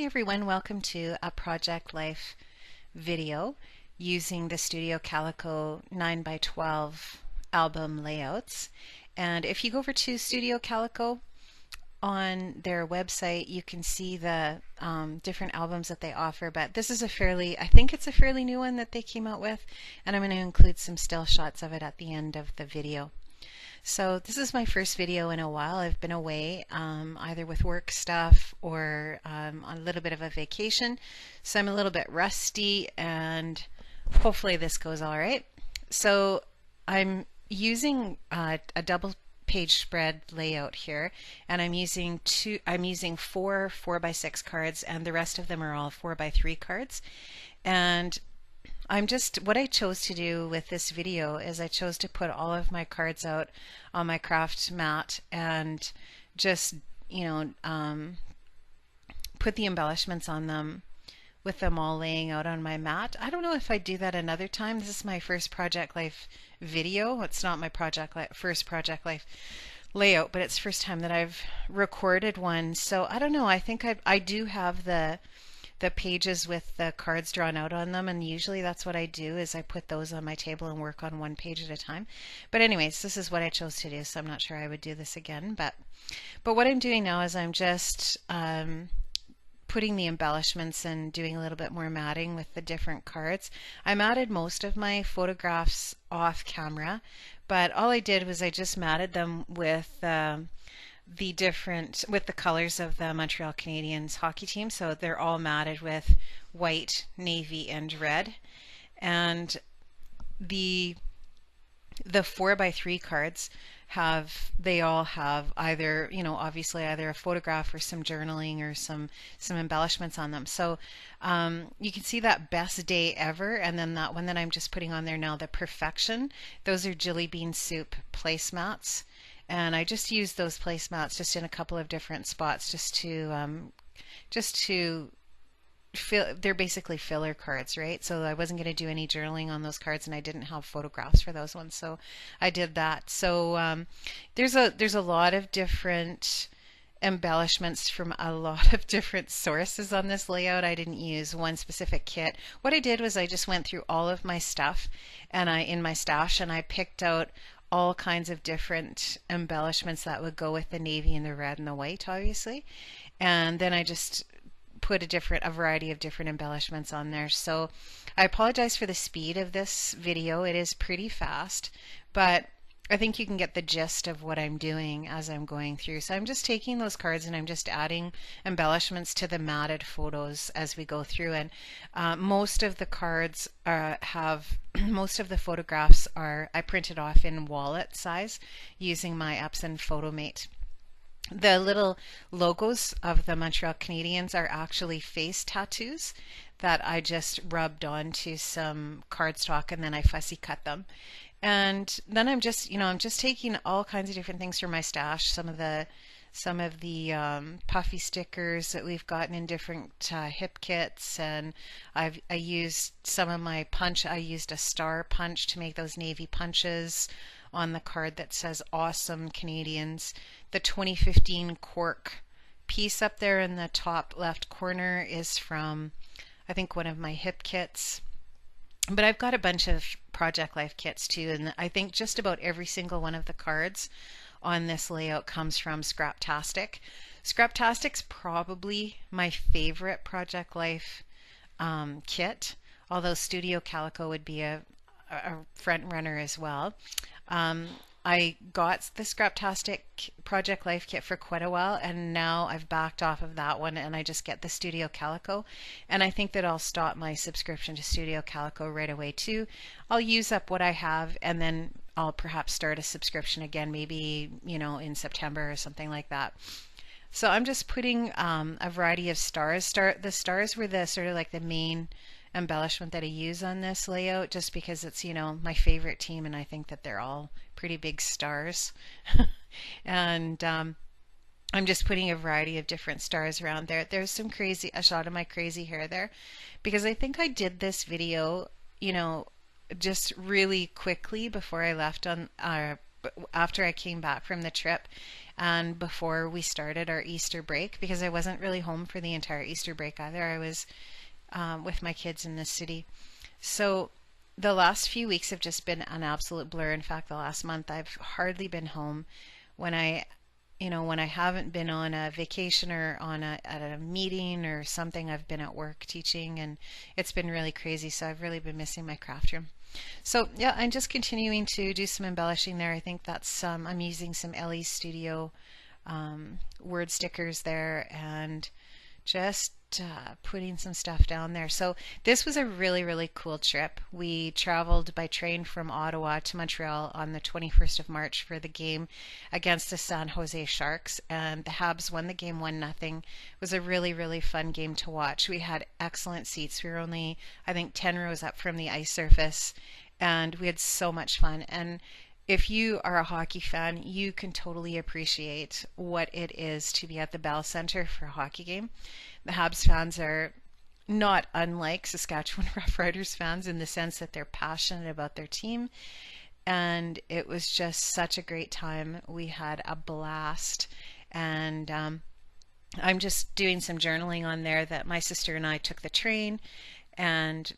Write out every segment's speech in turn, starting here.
everyone, welcome to a Project Life video using the Studio Calico 9x12 album layouts. And if you go over to Studio Calico on their website, you can see the different albums that they offer, but this is I think it's a fairly new one that they came out with, and I'm going to include some still shots of it at the end of the video. So this is my first video in a while. I've been away either with work stuff or on a little bit of a vacation. So I'm a little bit rusty and hopefully this goes all right. So I'm using a double page spread layout here, and I'm using four 4x6 cards, and the rest of them are all 4x3 cards. And what I chose to do with this video is I chose to put all of my cards out on my craft mat and just, put the embellishments on them with them all laying out on my mat. I don't know if I'd do that another time. This is my first Project Life video. It's not my first Project Life layout, but it's the first time that I've recorded one. So I don't know. I think I do have the pages with the cards drawn out on them, and usually that's what I do, is I put those on my table and work on one page at a time. But anyways, this is what I chose to do, so I'm not sure I would do this again. But what I'm doing now is I'm just putting the embellishments and doing a little bit more matting with the different cards. I matted most of my photographs off camera, but all I did was I just matted them with the colors of the Montreal Canadiens hockey team. So they're all matted with white, navy, and red. And the 4x3 cards all have either, obviously either a photograph or some journaling or some embellishments on them. So you can see that best day ever, and then that one that I'm just putting on there now, the perfection. Those are Jelly Bean Soup placemats. And I just used those placemats just in a couple of different spots just to fill. They're basically filler cards, right? So I wasn't going to do any journaling on those cards, and I didn't have photographs for those ones, so I did that. So there's a lot of different embellishments from a lot of different sources on this layout. I didn't use one specific kit. What I did was I just went through all of my stuff in my stash, and I picked out all kinds of different embellishments that would go with the navy and the red and the white, obviously. And then I just put a variety of different embellishments on there. So I apologize for the speed of this video. It is pretty fast, but I think you can get the gist of what I'm doing as I'm going through. So I'm just taking those cards and I'm just adding embellishments to the matted photos as we go through. And most of the cards most of the photographs I printed off in wallet size using my Epson Photomate. The little logos of the Montreal Canadiens are actually face tattoos that I just rubbed onto some cardstock, and then I fussy cut them. And then I'm just taking all kinds of different things from my stash. Some of the puffy stickers that we've gotten in different hip kits, and I used some of my punch. I used a star punch to make those navy punches on the card that says "Awesome Canadians." The 2015 cork piece up there in the top left corner is from, I think, one of my hip kits. But I've got a bunch of Project Life kits too, and I think just about every single one of the cards on this layout comes from Scraptastic. Scraptastic's probably my favorite Project Life kit, although Studio Calico would be a front runner as well. I got the Scraptastic Project Life kit for quite a while, and now I've backed off of that one and I just get the Studio Calico. And I think that I'll stop my subscription to Studio Calico right away too. I'll use up what I have, and then I'll perhaps start a subscription again, maybe, in September or something like that. So I'm just putting a variety of stars. The stars were the sort of like the main embellishment that I use on this layout, just because it's, my favorite team, and I think that they're all pretty big stars. And I'm just putting a variety of different stars around there. There's a shot of my crazy hair there, because I think I did this video, just really quickly before I left on after I came back from the trip and before we started our Easter break, because I wasn't really home for the entire Easter break either. I was with my kids in the city. So the last few weeks have just been an absolute blur. In fact, the last month I've hardly been home. When when I haven't been on a vacation or at a meeting or something, I've been at work teaching, and it's been really crazy. So I've really been missing my craft room. So yeah, I'm just continuing to do some embellishing there. I think that's I'm using some LE Studio word stickers there and just putting some stuff down there. So this was a really, really cool trip. We traveled by train from Ottawa to Montreal on the 21st of March for the game against the San Jose Sharks, and the Habs won the game 1-0. It was a really, really fun game to watch. We had excellent seats. We were only, I think, 10 rows up from the ice surface, and we had so much fun. And if you are a hockey fan, you can totally appreciate what it is to be at the Bell Center for a hockey game. The Habs fans are not unlike Saskatchewan Roughriders fans in the sense that they're passionate about their team. And it was just such a great time. We had a blast. And I'm just doing some journaling on there that my sister and I took the train and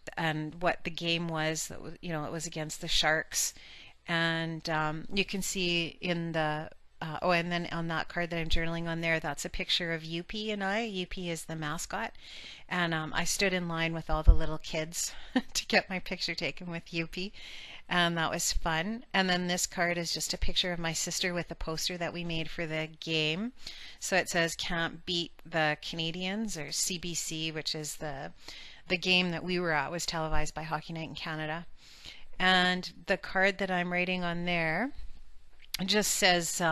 what the game was. It was against the Sharks. And you can see in the and then on that card that I'm journaling on there, that's a picture of Yuppie and I. Yuppie is the mascot, and I stood in line with all the little kids to get my picture taken with Yuppie, and that was fun. And then this card is just a picture of my sister with the poster that we made for the game. So it says "Can't Beat the Canadians," or CBC, which is the game that we were at, was televised by Hockey Night in Canada. And the card that I'm writing on there just says,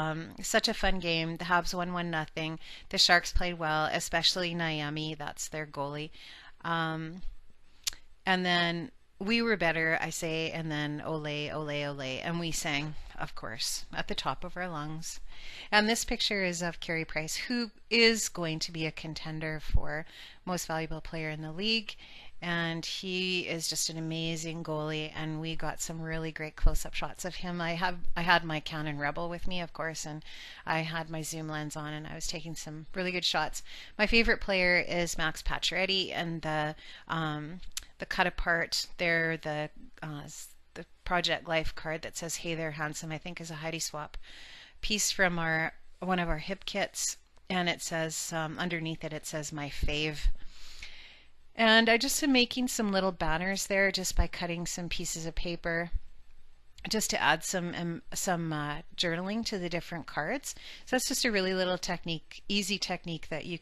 such a fun game. The Habs won 1-0. The Sharks played well, especially Naomi. That's their goalie. And then we were better, I say, and then ole, ole, ole. And we sang, of course, at the top of our lungs. And this picture is of Carey Price, who is going to be a contender for Most Valuable Player in the league. And he is just an amazing goalie, and we got some really great close-up shots of him. I had my Canon Rebel with me, of course, and I had my zoom lens on, and I was taking some really good shots. My favorite player is Max Pacioretty, and the cut apart there, the Project Life card that says "Hey there, handsome," I think is a Heidi Swap piece from one of our hip kits, and it says underneath it says "My fave." And I just am making some little banners there just by cutting some pieces of paper just to add some journaling to the different cards. So that's just a really little technique, easy technique that you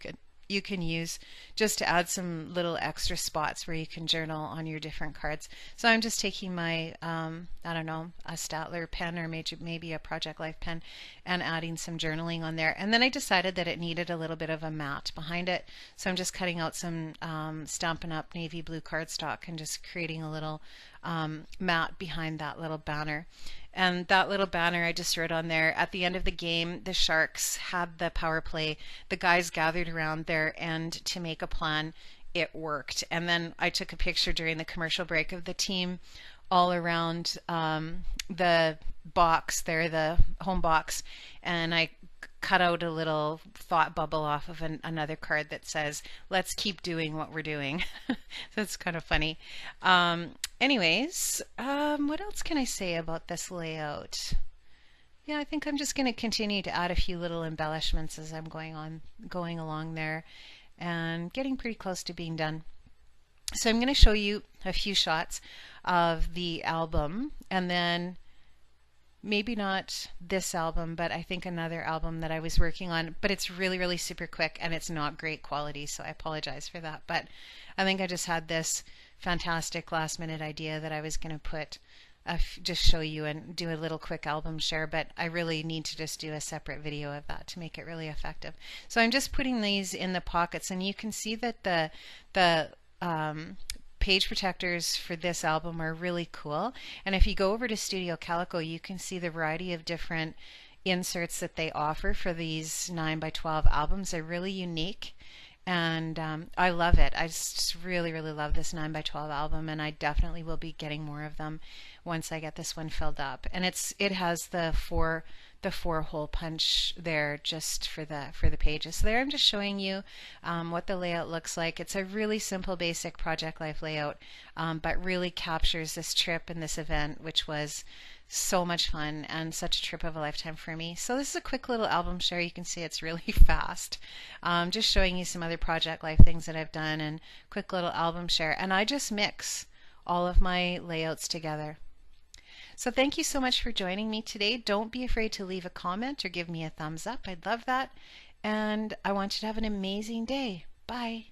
can use just to add some little extra spots where you can journal on your different cards. So I'm just taking my, I don't know, a Statler pen or maybe a Project Life pen and adding some journaling on there. And then I decided that it needed a little bit of a mat behind it. So I'm just cutting out some Stampin' Up! Navy blue cardstock and just creating a little mat behind that little banner. And that little banner I just wrote on there, at the end of the game, the Sharks had the power play. The guys gathered around their end to make a plan. It worked. And then I took a picture during the commercial break of the team all around the box there, the home box, and I cut out a little thought bubble off of another card that says, "Let's keep doing what we're doing." That's kind of funny. Anyways, what else can I say about this layout? Yeah, I think I'm just going to continue to add a few little embellishments as I'm going along there and getting pretty close to being done. So I'm going to show you a few shots of the album, and then maybe not this album, but I think another album that I was working on, but it's really, really super quick and it's not great quality, so I apologize for that. But I think I just had this fantastic last minute idea that I was going to put just show you and do a little quick album share, but I really need to just do a separate video of that to make it really effective. So I'm just putting these in the pockets, and you can see that the page protectors for this album are really cool. And if you go over to Studio Calico, you can see the variety of different inserts that they offer for these 9x12 albums. They're really unique, And I love it. I just really, really love this 9 by 12 album, and I definitely will be getting more of them once I get this one filled up. And it has the four hole punch there just for the pages. So there I'm just showing you what the layout looks like. It's a really simple, basic Project Life layout, but really captures this trip and this event, which was so much fun and such a trip of a lifetime for me. So this is a quick little album share. You can see it's really fast. Just showing you some other Project Life things that I've done and quick little album share. And I just mix all of my layouts together. So thank you so much for joining me today. Don't be afraid to leave a comment or give me a thumbs up. I'd love that. And I want you to have an amazing day. Bye.